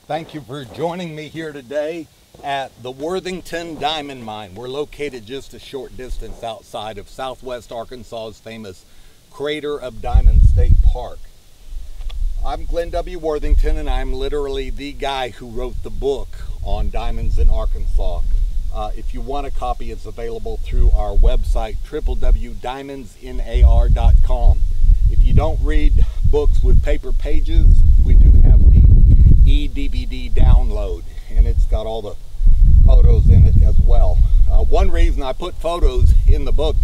Thank you for joining me here today at the Worthington Diamond Mine. We're located just a short distance outside of Southwest Arkansas's famous Crater of Diamonds State Park. I'm Glenn W. Worthington, and I'm literally the guy who wrote the book on diamonds in Arkansas. If you want a copy, it's available through our website, www.diamondsnar.com. If you don't read books with paper pages, we do have the e-DVD download, and it's got all the photos in it as well. One reason I put photos in the book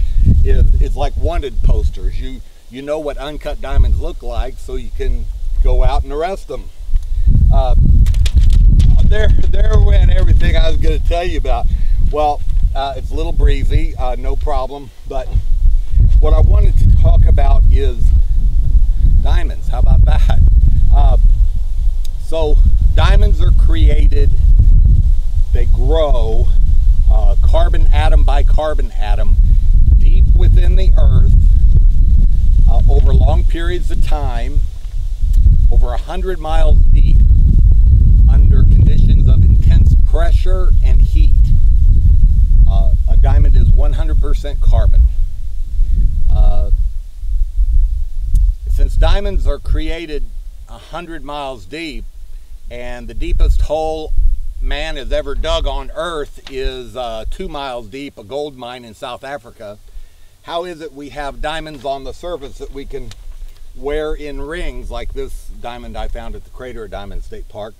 is it's like wanted posters. You know what uncut diamonds look like, so you can go out and arrest them. There went everything I was going to tell you about. Well, it's a little breezy, no problem, but what I wanted to talk about is diamonds. How about that? So diamonds are created, they grow carbon atom by carbon atom deep within the earth over long periods of time, over 100 miles deep, under conditions of intense pressure and heat. A diamond is 100% carbon. Since diamonds are created 100 miles deep, and the deepest hole man has ever dug on Earth is 2 miles deep, a gold mine in South Africa, how is it we have diamonds on the surface that we can wear in rings like this diamond I found at the Crater of Diamond State Park?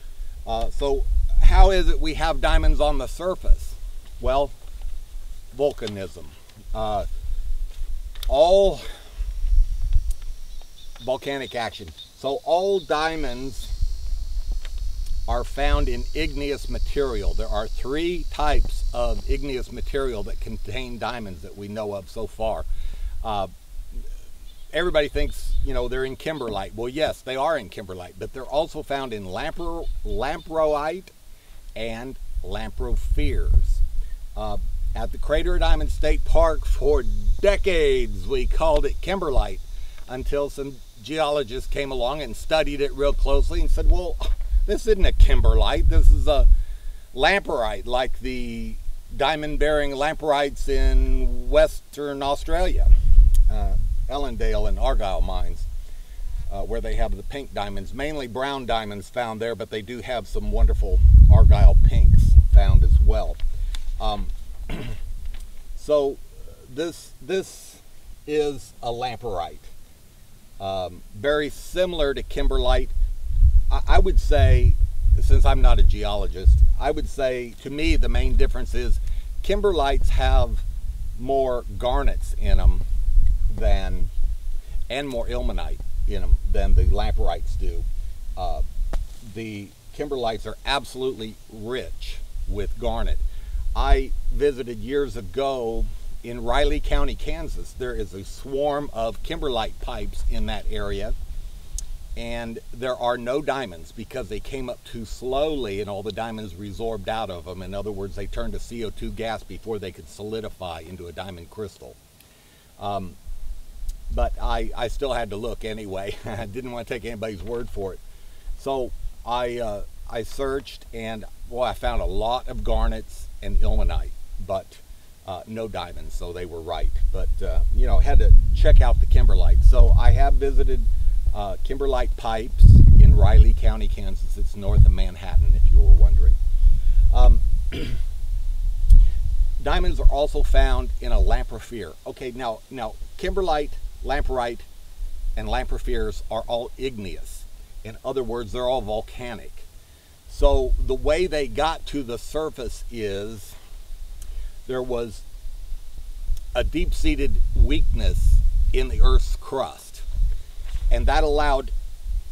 So how is it we have diamonds on the surface? Well, volcanism. All volcanic action. So all diamonds are found in igneous material. There are 3 types of igneous material that contain diamonds that we know of so far. Everybody thinks, you know, they're in kimberlite. Well, yes, they are in kimberlite, but they're also found in lamproite and lamprophyres. At the Crater of Diamond State Park for decades, we called it kimberlite, until some geologists came along and studied it real closely and said, well, this isn't a kimberlite, this is a lamparite, like the diamond-bearing lamparites in Western Australia, Ellendale and Argyle mines, where they have the pink diamonds, mainly brown diamonds found there, but they do have some wonderful Argyle pinks found as well. So this is a lamparite, very similar to kimberlite. I would say, since I'm not a geologist, I would say to me the main difference is kimberlites have more garnets in them and more ilmenite in them than the lamparites do. The kimberlites are absolutely rich with garnet. I visited years ago in Riley County, Kansas. There is a swarm of Kimberlite pipes in that area, and there are no diamonds because they came up too slowly and all the diamonds resorbed out of them. In other words, they turned to CO2 gas before they could solidify into a diamond crystal. But I still had to look anyway. I didn't want to take anybody's word for it. So I searched, and boy, I found a lot of garnets and ilmenite, but no diamonds, so they were right. But you know, had to check out the kimberlite. So I have visited Kimberlite Pipes in Riley County, Kansas. It's north of Manhattan, if you were wondering. Diamonds are also found in a Lamprophyre. Okay, now kimberlite, lamparite, and lamprophyres are all igneous. In other words, they're all volcanic. So the way they got to the surface is there was a deep-seated weakness in the Earth's crust, and that allowed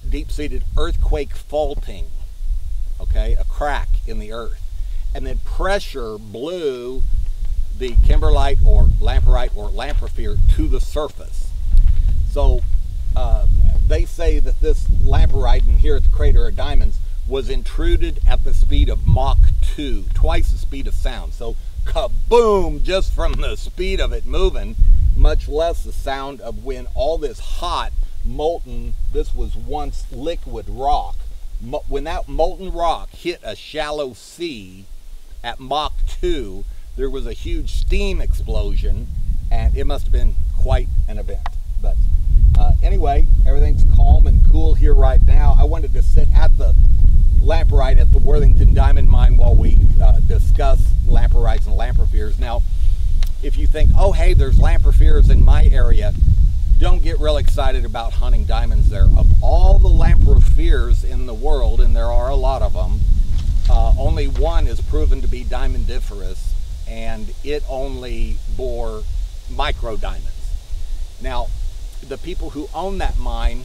deep-seated earthquake faulting, okay, a crack in the earth, and then pressure blew the kimberlite or lamparite or lamprophyre to the surface. So they say that this lamparite in here at the Crater of Diamonds was intruded at the speed of Mach 2, twice the speed of sound. So kaboom, just from the speed of it moving, much less the sound of when all this hot molten, this was once liquid rock, when that molten rock hit a shallow sea at Mach 2, there was a huge steam explosion, and it must have been quite an event. But anyway, everything's calm and cool here right now. I wanted to sit at the Lamparite at the Worthington Diamond Mine while we discuss Lamparites and Lamprophyres. Now, if you think, oh hey, there's Lamprophyres in my area, don't get real excited about hunting diamonds there. Of all the Lamprophyres in the world, and there are a lot of them, only one is proven to be diamondiferous, and it only bore micro diamonds. Now, the people who own that mine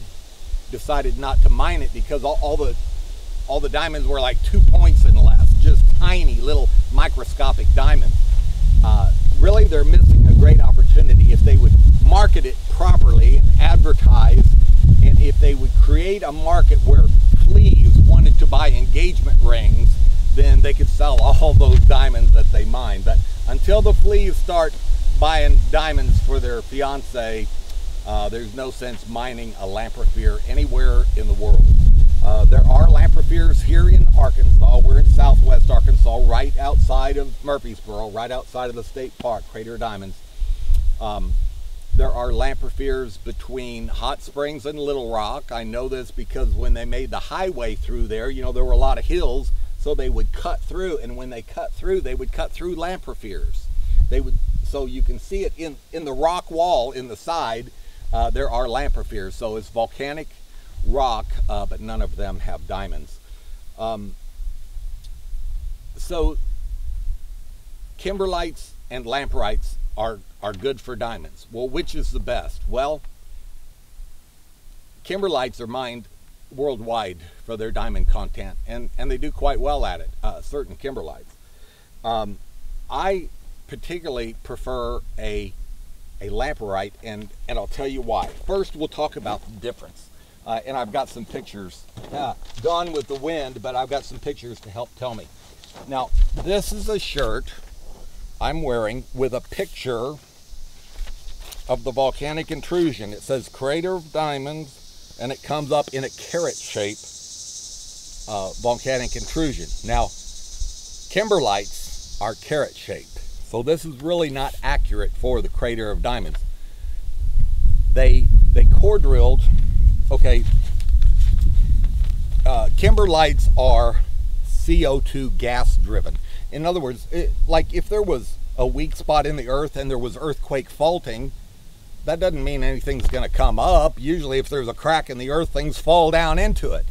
decided not to mine it because all the diamonds were like 2 points and less, just tiny little microscopic diamonds. Really, they're missing a great opportunity if they would market it properly and advertise, and if they would create a market where fleas wanted to buy engagement rings, then they could sell all those diamonds that they mine. But until the fleas start buying diamonds for their fiance, there's no sense mining a Lamprophyre anywhere in the world. There are Lamprophyres here in Arkansas. We're in southwest Arkansas, right outside of Murfreesboro, right outside of the state park, Crater of Diamonds. There are Lamprophyres between Hot Springs and Little Rock. I know this because when they made the highway through there, you know, there were a lot of hills, so they would cut through, and when they cut through, they would cut through Lamprophyres. So you can see it in the rock wall in the side. There are Lamprophyres, so it's volcanic rock, but none of them have diamonds. So Kimberlites and Lamparites are good for diamonds. Well, which is the best? Well, Kimberlites are mined worldwide for their diamond content, and they do quite well at it, certain Kimberlites. I particularly prefer a Lamparite, and I'll tell you why. First, we'll talk about the difference. And I've got some pictures. Gone with the wind, but I've got some pictures to help tell me. Now, this is a shirt I'm wearing with a picture of the volcanic intrusion. It says Crater of Diamonds, and it comes up in a carrot shape, volcanic intrusion. Now, Kimberlites are carrot shaped, so this is really not accurate for the Crater of Diamonds. They core drilled. Okay, Kimberlites are CO2 gas driven. In other words, like if there was a weak spot in the earth and there was earthquake faulting, that doesn't mean anything's going to come up. Usually if there's a crack in the earth, things fall down into it.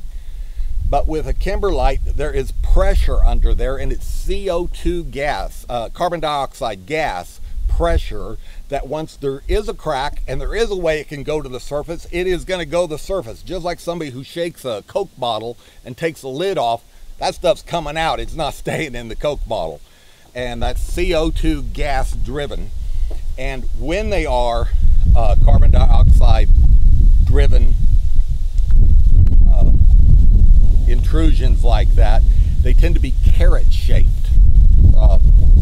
But with a Kimberlite, there is pressure under there, and it's CO2 gas, carbon dioxide gas pressure, that once there is a crack and there is a way it can go to the surface, it is going to go to the surface. Just like somebody who shakes a Coke bottle and takes the lid off, that stuff's coming out. It's not staying in the Coke bottle. And that's CO2 gas driven. And when they are carbon dioxide driven intrusions like that, they tend to be carrot shaped,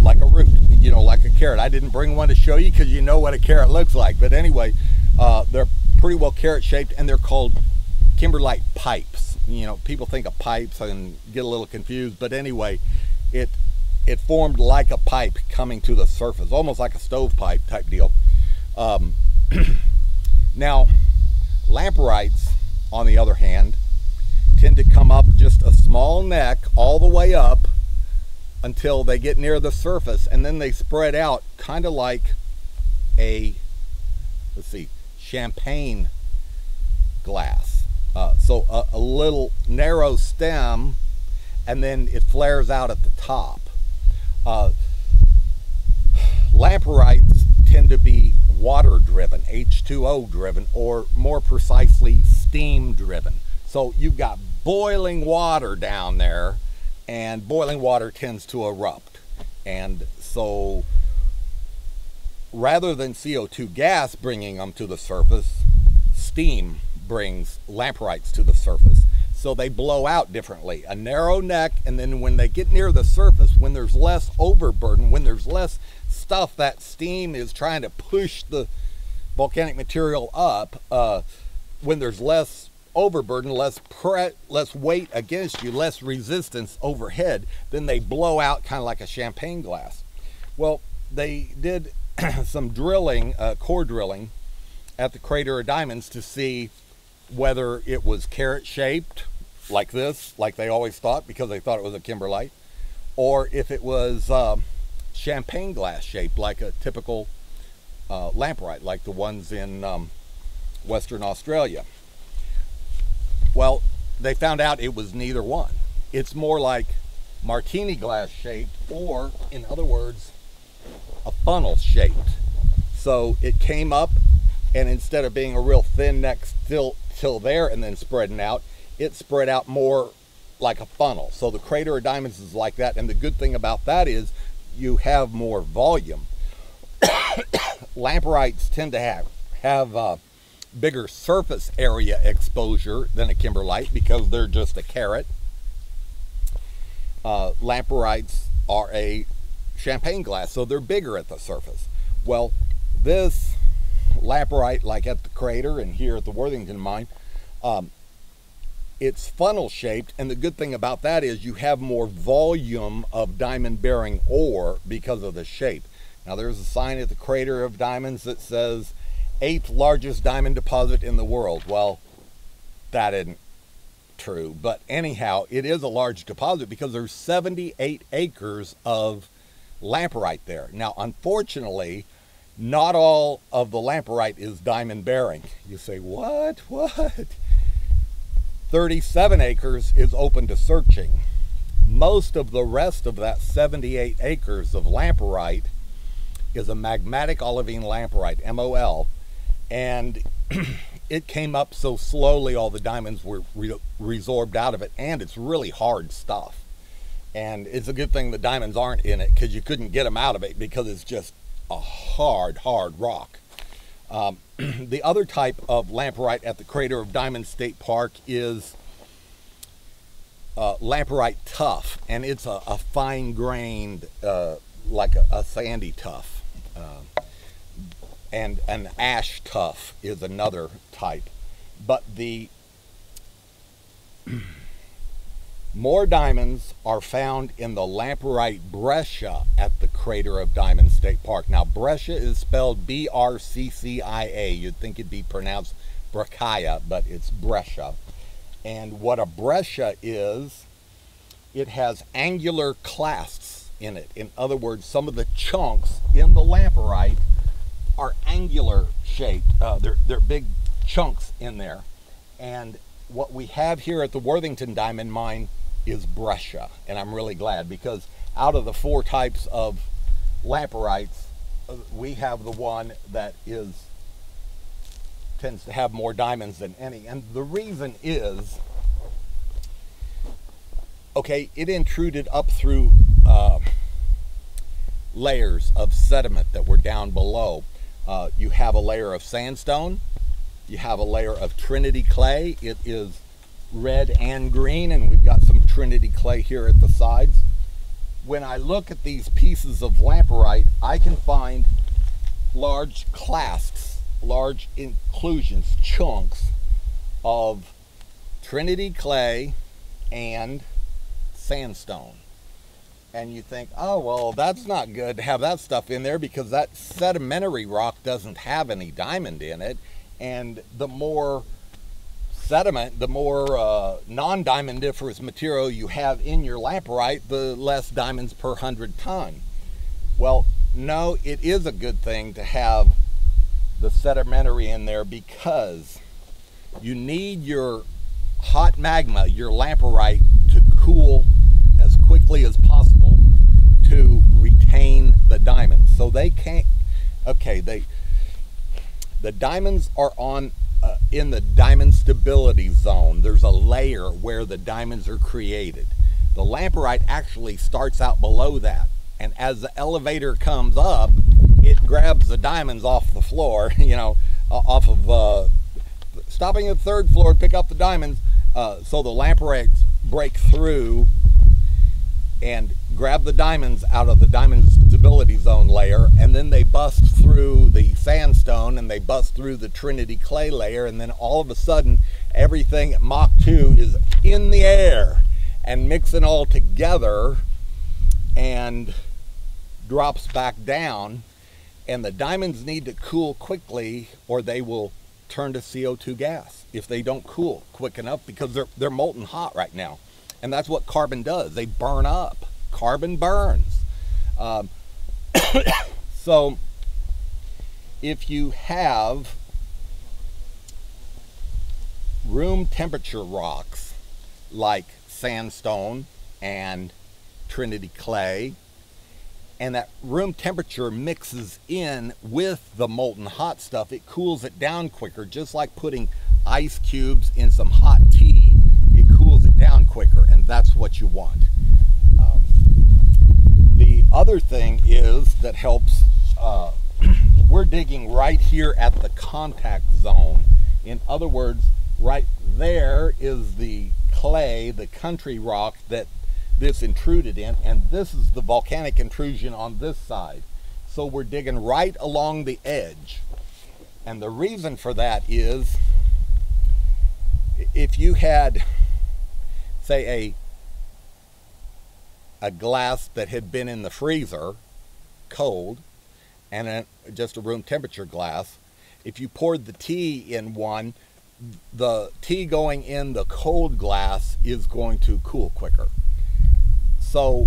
like a root, you know, like a carrot. I didn't bring one to show you because you know what a carrot looks like, but anyway, they're pretty well carrot shaped, and they're called Kimberlite pipes. You know, people think of pipes and get a little confused, but anyway, it formed like a pipe coming to the surface, almost like a stovepipe type deal. Now, Lamparites, on the other hand, tend to come up just a small neck all the way up until they get near the surface, and then they spread out kind of like a, let's see, champagne glass. So a little narrow stem, and then it flares out at the top. Lamparites tend to be water driven, H2O driven, or more precisely steam driven. So you've got boiling water down there, and boiling water tends to erupt. And so rather than CO2 gas bringing them to the surface, steam brings Lamparites to the surface. So they blow out differently. A narrow neck, and then when they get near the surface, when there's less overburden, when there's less stuff that steam is trying to push the volcanic material up, when there's less overburden, less weight against you, less resistance overhead, then they blow out kind of like a champagne glass. Well, they did some drilling, core drilling, at the crater of diamonds to see whether it was carrot shaped like this, like they always thought, because they thought it was a kimberlite, or if it was champagne glass shaped like a typical lamparite, like the ones in Western Australia. Well, they found out it was neither one. It's more like martini glass shaped, or in other words, a funnel shaped. So it came up, and instead of being a real thin neck till there and then spreading out, it spread out more like a funnel. So the crater of diamonds is like that, and the good thing about that is you have more volume. Lamparites tend to have bigger surface area exposure than a kimberlite because they're just a carrot. Lamparites are a champagne glass, so they're bigger at the surface. Well, this lamparite, like at the crater and here at the Worthington mine, it's funnel shaped, and the good thing about that is you have more volume of diamond bearing ore because of the shape. Now there's a sign at the crater of diamonds that says 8th largest diamond deposit in the world. Well, that isn't true, but anyhow, it is a large deposit because there's 78 acres of lamparite there. Now unfortunately, not all of the lamparite is diamond bearing. You say, what? 37 acres is open to searching. Most of the rest of that 78 acres of lamparite is a magmatic olivine lamparite, MOL, and it came up so slowly all the diamonds were resorbed out of it, and it's really hard stuff. And it's a good thing the diamonds aren't in it, because you couldn't get them out of it because it's just a hard rock. The other type of lamparite at the Crater of Diamonds State Park is Lamparite tuff, and it's a fine-grained, like a sandy tuff. And an ash tuff is another type. But the more diamonds are found in the Lamparite Brescia at the Crater of Diamonds State Park. Now, Brescia is spelled B-R-C-C-I-A. You'd think it'd be pronounced Brescia, but it's Brescia. And what a Brescia is, it has angular clasts in it. In other words, some of the chunks in the lamparite are angular shaped. They're big chunks in there. And what we have here at the Worthington Diamond Mine is Brescia, and I'm really glad, because out of the 4 types of lamparites, we have the one that tends to have more diamonds than any. And the reason is, okay, it intruded up through layers of sediment that were down below. You have a layer of sandstone, you have a layer of Trinity clay. It is red and green, and we've got some Trinity clay here at the sides. When I look at these pieces of lamparite, I can find large clasts, large inclusions, chunks of Trinity clay and sandstone. And you think, oh, well, that's not good to have that stuff in there because that sedimentary rock doesn't have any diamond in it. And the more sediment, the more non-diamondiferous material you have in your lamparite, the less diamonds per 100 ton. Well, no, it is a good thing to have the sedimentary in there because you need your hot magma, your lamparite, to cool as quickly as possible to retain the diamonds. So they can't, okay, the diamonds are on in the diamond stability zone. There's a layer where the diamonds are created. The lamparite actually starts out below that, and as the elevator comes up, it grabs the diamonds off the floor, you know, off of stopping at the 3rd floor to pick up the diamonds. So the lamparites break through and grab the diamonds out of the diamond stability zone layer, and then they bust through the sandstone, and they bust through the Trinity clay layer, and then all of a sudden everything at Mach 2 is in the air and mixing all together and drops back down. And the diamonds need to cool quickly or they will turn to CO2 gas if they don't cool quick enough, because they're molten hot right now. And that's what carbon does. They burn up. Carbon burns. So if you have room temperature rocks like sandstone and Trinity clay, and that room temperature mixes in with the molten hot stuff, it cools it down quicker, just like putting ice cubes in some hot tea. It cools it down quicker, and that's what you want. The other thing is that helps, we're digging right here at the contact zone. In other words, right there is the clay, the country rock that this intruded in, and this is the volcanic intrusion on this side. So we're digging right along the edge. And the reason for that is, if you had, say, a glass that had been in the freezer, cold, and just a room temperature glass, if you poured the tea in one, the tea going in the cold glass is going to cool quicker. So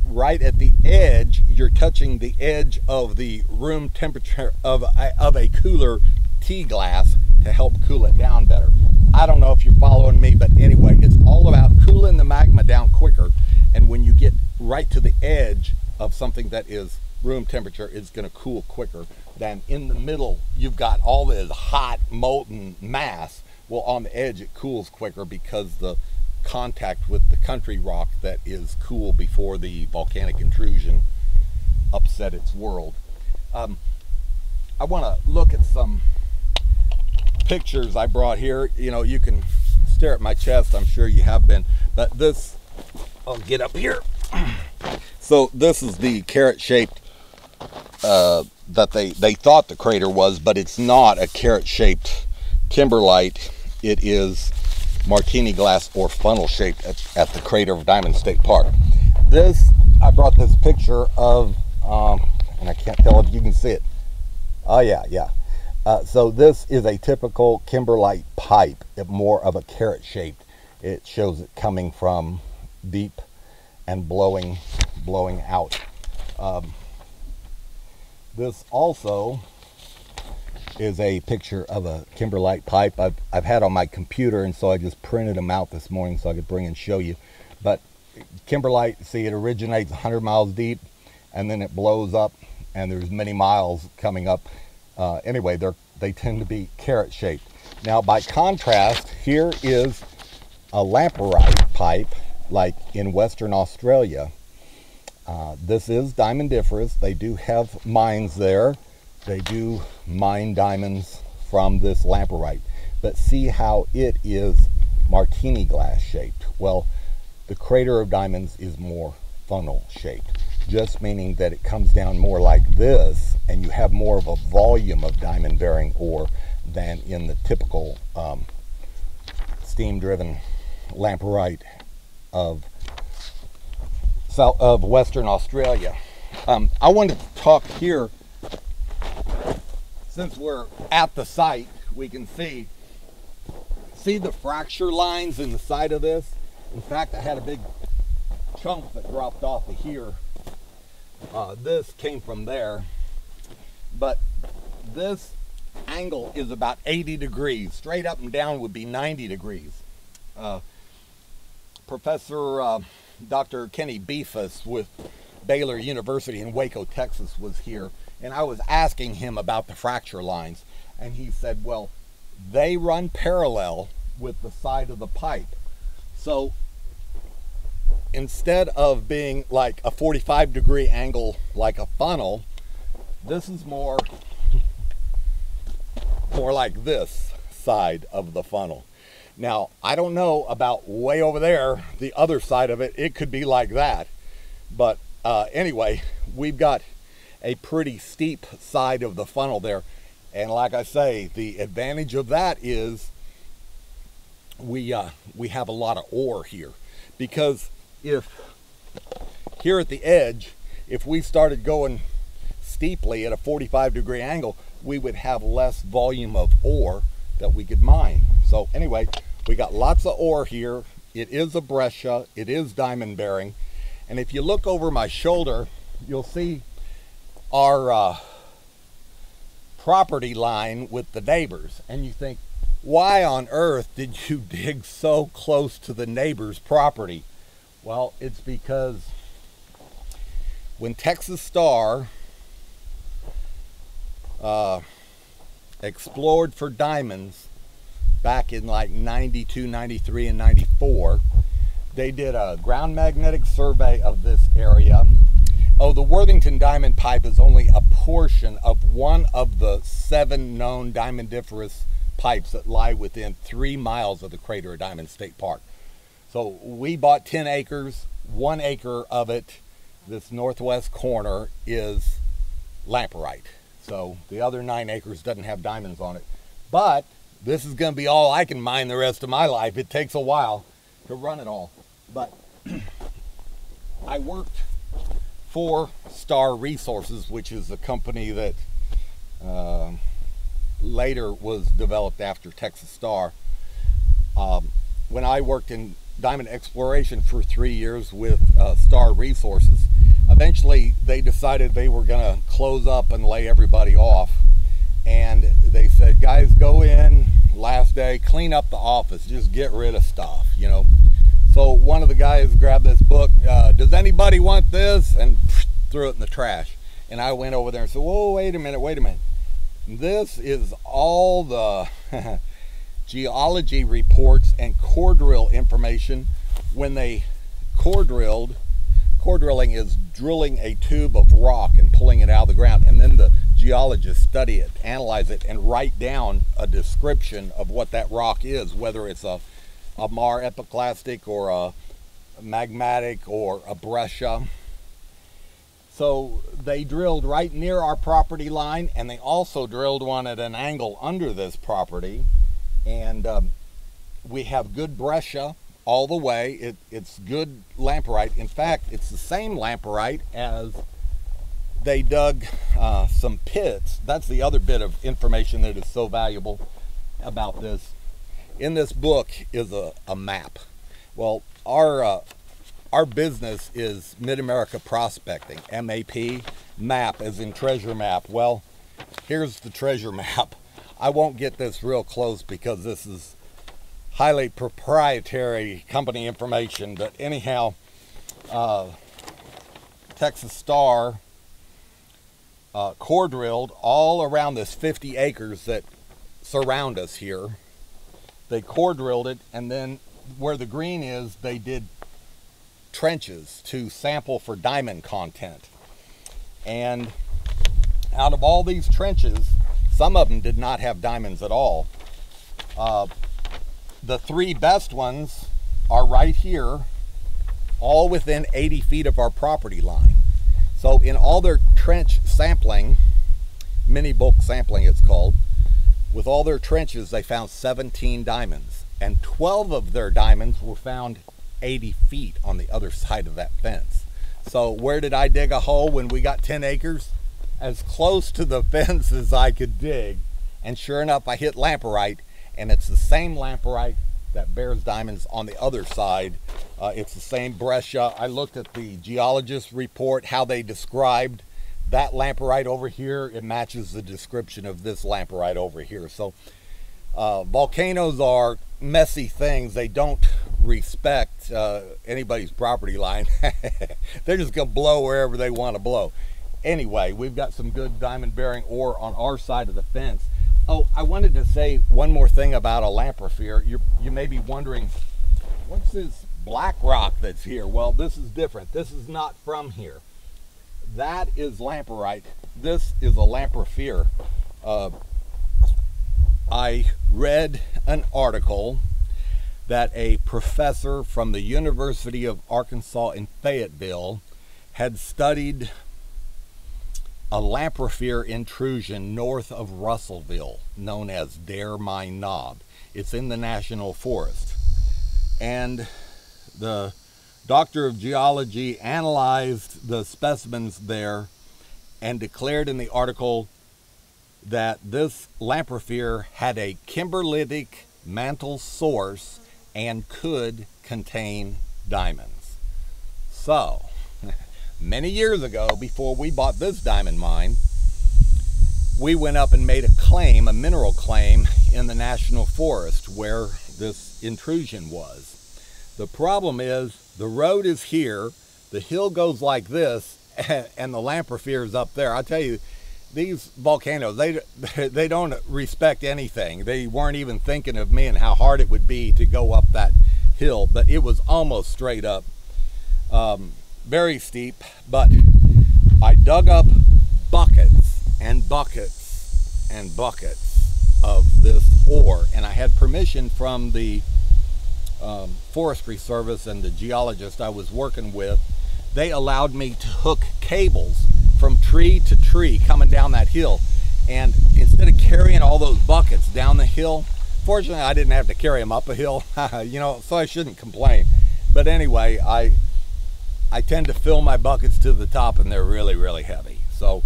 right at the edge, you're touching the edge of the room temperature of a cooler tea glass to help cool it down better. I don't know if you're following me, but anyway, it's all about cooling the magma down quicker. And when you get right to the edge of something that is room temperature, it's going to cool quicker than in the middle. You've got all this hot molten mass. Well, on the edge it cools quicker because the contact with the country rock that is cool before the volcanic intrusion upset its world. I want to look at some pictures I brought here. You know, you can stare at my chest, I'm sure you have been, but this, I'll get up here. So this is the carrot-shaped that they thought the crater was, but it's not a carrot-shaped kimberlite. It is martini glass or funnel shaped at the crater of Diamond State Park. This, I brought this picture of, and I can't tell if you can see it. Oh yeah. So this is a typical Kimberlite pipe, more of a carrot shaped. It shows it coming from deep and blowing out. This also is a picture of a Kimberlite pipe I've had on my computer, and so I just printed them out this morning so I could bring and show you. But Kimberlite, see, it originates 100 miles deep and then it blows up, and there's many miles coming up. Anyway, they tend to be carrot shaped. Now, by contrast, here is a Lamparite pipe, like in Western Australia. This is diamondiferous. They do have mines there. They do mine diamonds from this Lamparite. But see how it is martini glass shaped. Well, the crater of diamonds is more funnel shaped, just meaning that it comes down more like this, and you have more of a volume of diamond bearing ore than in the typical steam driven Lamparite of Western Australia. I wanted to talk here, since we're at the site, we can see the fracture lines in the side of this. In fact, I had a big chunk that dropped off of here. This came from there, but this angle is about 80 degrees. Straight up and down would be 90 degrees. Professor Dr. Kenny Beefus with Baylor University in Waco, Texas was here, and I was asking him about the fracture lines, and he said, well, they run parallel with the side of the pipe. So instead of being like a 45-degree angle like a funnel, this is more like this side of the funnel. Now, I don't know about way over there, the other side of it, it could be like that, but anyway, we've got a pretty steep side of the funnel there. And like I say, the advantage of that is we have a lot of ore here. Because if here at the edge, if we started going steeply at a 45-degree angle, we would have less volume of ore that we could mine. So anyway, we got lots of ore here. It is a breccia, it is diamond bearing. And if you look over my shoulder, you'll see our property line with the neighbors. And you think, why on earth did you dig so close to the neighbor's property? Well, it's because when Texas Star explored for diamonds back in like 92, 93, and 94, they did a ground magnetic survey of this area. Oh, the Worthington Diamond Pipe is only a portion of one of the 7 known diamondiferous pipes that lie within 3 miles of the Crater of Diamond State Park. So we bought 10 acres. 1 acre of it, this northwest corner, is Lamparite. So the other 9 acres doesn't have diamonds on it. But this is going to be all I can mine the rest of my life. It takes a while to run it all. But I worked for Star Resources, which is a company that later was developed after Texas Star. When I worked in diamond exploration for 3 years with Star Resources, eventually they decided they were going to close up and lay everybody off. And they said, guys, go in last day, clean up the office, just get rid of stuff, you know. So one of the guys grabbed this book, does anybody want this? And threw it in the trash. And I went over there and said, whoa, wait a minute. This is all the geology reports and core drill information when they core drilled. Core drilling is drilling a tube of rock and pulling it out of the ground, and then the geologists study it, analyze it, and write down a description of what that rock is, whether it's a Mar epiclastic or a magmatic or a breccia. So they drilled right near our property line, and they also drilled one at an angle under this property. And we have good breccia all the way. It's good lamparite. In fact, it's the same lamparite as they dug some pits. That's the other bit of information that is so valuable about this. In this book is a map. Well, our business is Mid-America Prospecting, MAP, map as in treasure map. Well, here's the treasure map. I won't get this real close because this is highly proprietary company information, but anyhow, Texas Star core drilled all around this 50 acres that surround us here. They core drilled it, and then where the green is, they did trenches to sample for diamond content. And out of all these trenches, some of them did not have diamonds at all. The 3 best ones are right here, all within 80 feet of our property line. So in all their trench sampling, mini bulk sampling it's called, with all their trenches, they found 17 diamonds, and 12 of their diamonds were found 80 feet on the other side of that fence. So where did I dig a hole when we got 10 acres? As close to the fence as I could dig. And sure enough, I hit lamparite, and it's the same lamparite that bears diamonds on the other side. It's the same breccia. I looked at the geologist report, how they described that lamparite over here. It matches the description of this lamparite over here. So volcanoes are messy things. They don't respect anybody's property line. They're just gonna blow wherever they want to blow. Anyway, we've got some good diamond bearing ore on our side of the fence. Oh, I wanted to say one more thing about a Lamprophyre. You may be wondering, what's this black rock that's here? Well, this is different. This is not from here. That is Lamparite. This is a Lamprophyre. I read an article that a professor from the University of Arkansas in Fayetteville had studied a Lamprophyre intrusion north of Russellville known as Dare Mine Knob. It's in the National Forest. And the Doctor of Geology analyzed the specimens there and declared in the article that this Lamprophyre had a kimberlitic mantle source and could contain diamonds. So, many years ago, before we bought this diamond mine, we went up and made a claim, a mineral claim, in the National Forest where this intrusion was. The problem is, the road is here, the hill goes like this, and the Lamprophyre is up there. I tell you, these volcanoes, they don't respect anything. They weren't even thinking of me and how hard it would be to go up that hill, but it was almost straight up. Very steep, but I dug up buckets and buckets and buckets of this ore, and I had permission from the Forestry Service and the geologist I was working with. They allowed me to hook cables from tree to tree coming down that hill, and instead of carrying all those buckets down the hill, fortunately I didn't have to carry them up a hill, you know, so I shouldn't complain. But anyway, I tend to fill my buckets to the top, and they're really, really heavy. So,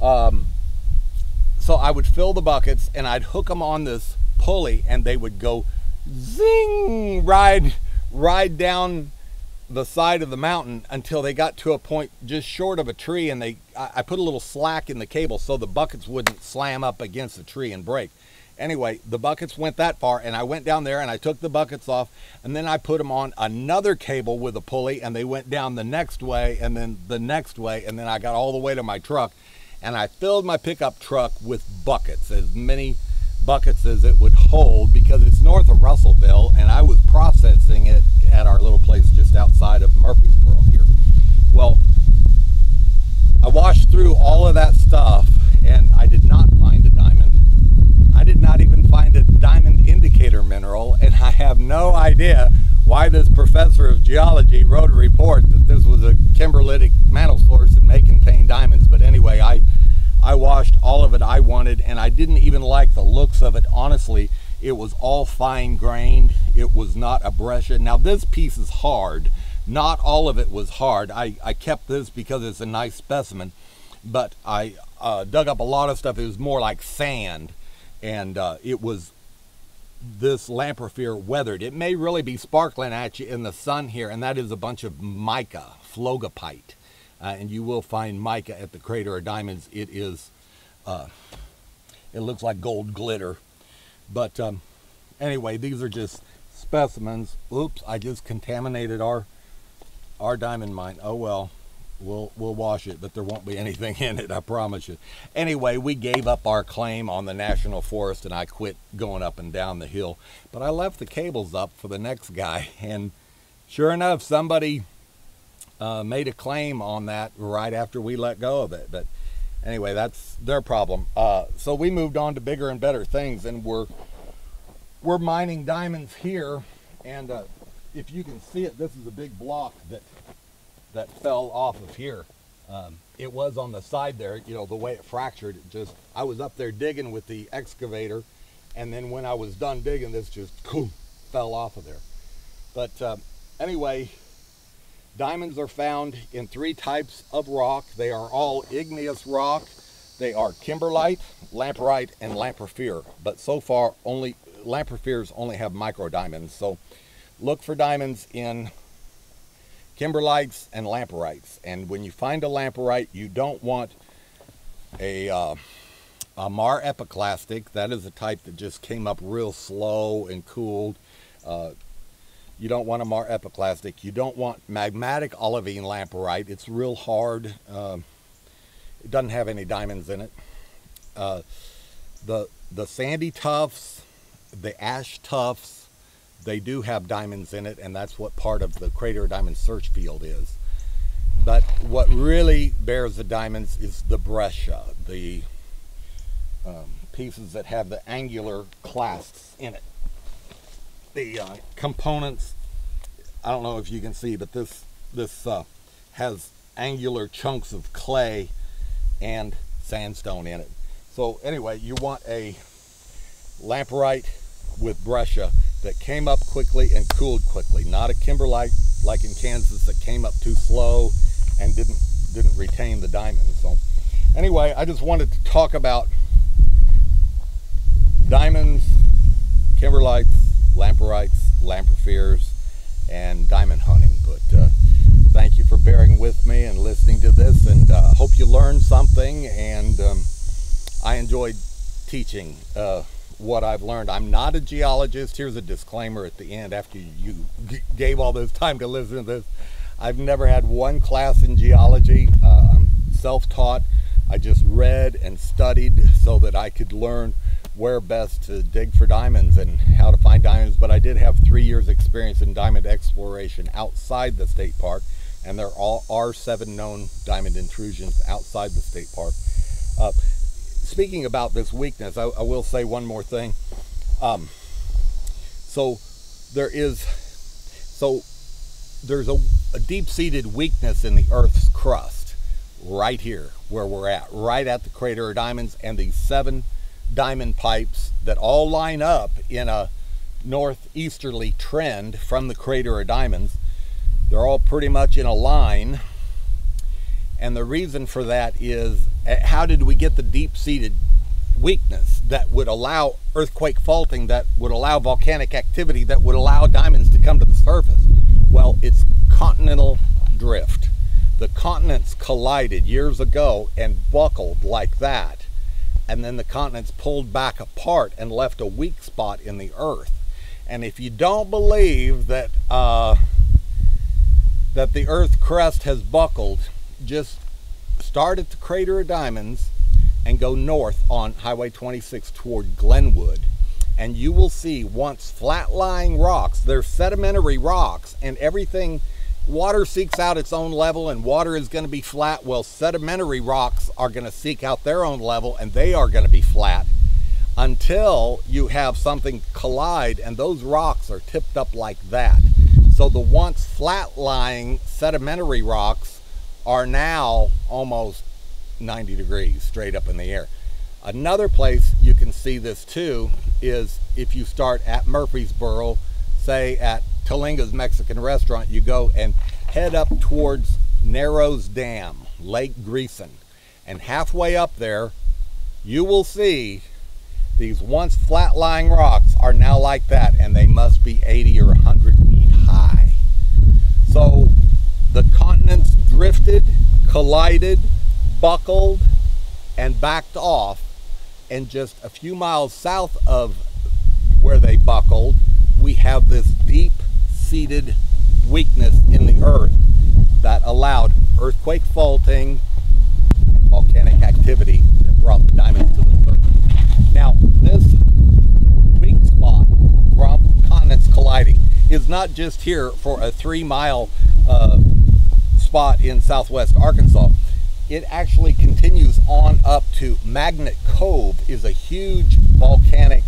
so I would fill the buckets, and I'd hook them on this pulley, and they would go zing, ride down the side of the mountain until they got to a point just short of a tree, and I put a little slack in the cable so the buckets wouldn't slam up against the tree and break. Anyway, the buckets went that far, and I went down there and I took the buckets off, and then I put them on another cable with a pulley, and they went down the next way, and then the next way, and then I got all the way to my truck, and I filled my pickup truck with buckets, as many buckets as it would hold, because it's north of Russellville, and I was processing it at our little place just outside of Murfreesboro here. Well, I washed through all of that stuff, and I did not find a diamond. I did not even find a diamond indicator mineral, and I have no idea why this professor of geology wrote a report that this was a kimberlitic mantle source and may contain diamonds. But anyway, I washed all of it I wanted, and I didn't even like the looks of it. Honestly, it was all fine grained. It was not a Brescia. Now this piece is hard. Not all of it was hard. I kept this because it's a nice specimen, but I dug up a lot of stuff. It was more like sand, and it was this Lamprophyre weathered. It may really be sparkling at you in the sun here, and that is a bunch of mica, phlogopite. And you will find mica at the Crater of Diamonds. It is, it looks like gold glitter. But anyway, these are just specimens. Oops, I just contaminated our diamond mine. Oh well, we'll wash it, but there won't be anything in it, I promise you. Anyway, we gave up our claim on the National Forest, and I quit going up and down the hill. But I left the cables up for the next guy, and sure enough, somebody made a claim on that right after we let go of it. But anyway, that's their problem. So we moved on to bigger and better things, and we're mining diamonds here. And if you can see it, this is a big block that fell off of here. It was on the side there, you know, the way it fractured. I was up there digging with the excavator, and then when I was done digging, this just fell off of there. But anyway, diamonds are found in 3 types of rock. They are all igneous rock. They are kimberlite, lamparite, and Lamprophyre. But so far, only Lamprophyres only have micro diamonds. So look for diamonds in kimberlites and lamparites. And when you find a lamparite, you don't want a mar epiclastic. That is a type that just came up real slow and cooled. You don't want a mar epiclastic. You don't want magmatic olivine lamparite. It's real hard. It doesn't have any diamonds in it. The sandy tuffs, the ash tuffs, they do have diamonds in it, and that's what part of the Crater of Diamonds search field is. But what really bears the diamonds is the Brescia, the pieces that have the angular clasps in it. The components, I don't know if you can see, but this has angular chunks of clay and sandstone in it. So anyway, you want a Lamparite with Brescia that came up quickly and cooled quickly, not a Kimberlite like in Kansas that came up too slow and didn't retain the diamond. So anyway, I just wanted to talk about diamonds, Kimberlites, Lamparites, Lamprophyres, and diamond hunting. But thank you for bearing with me and listening to this, and hope you learned something. And I enjoyed teaching what I've learned. I'm not a geologist. Here's a disclaimer at the end after you gave all this time to listen to this. I've never had one class in geology. I'm self-taught. I just read and studied so that I could learn where best to dig for diamonds and how to find diamonds. But I did have 3 years experience in diamond exploration outside the state park, and there are 7 known diamond intrusions outside the state park. Speaking about this weakness, I will say one more thing. There's a deep-seated weakness in the Earth's crust right here where we're at, right at the crater of diamonds, and these 7 diamond pipes that all line up in a northeasterly trend from the crater of diamonds. They're all pretty much in a line, and the reason for that is, how did we get the deep-seated weakness that would allow earthquake faulting, that would allow volcanic activity, that would allow diamonds to come to the surface? Well, it's continental drift. The continents collided years ago and buckled like that, and then the continents pulled back apart and left a weak spot in the earth. And if you don't believe that that the earth crust has buckled, just start at the crater of diamonds and go north on Highway 26 toward Glenwood, and you will see once flat-lying rocks. They're sedimentary rocks, and everything, water seeks out its own level, and water is going to be flat. Well, sedimentary rocks are going to seek out their own level, and they are going to be flat until you have something collide, and those rocks are tipped up like that. So the once flat-lying sedimentary rocks are now almost 90 degrees straight up in the air. Another place you can see this too is if you start at Murfreesboro, say at Talinga's Mexican restaurant, you go and head up towards Narrows Dam, Lake Greason, and halfway up there you will see these once flat-lying rocks are now like that, and they must be 80 or 100 feet high. So the continents drifted, collided, buckled, and backed off, and just a few miles south of where they buckled, we have this deep-seated weakness in the earth that allowed earthquake faulting and volcanic activity that brought the diamonds to the surface. Now, this weak spot from continents colliding is not just here for a 3-mile spot in southwest Arkansas. It actually continues on up to Magnet Cove, is a huge volcanic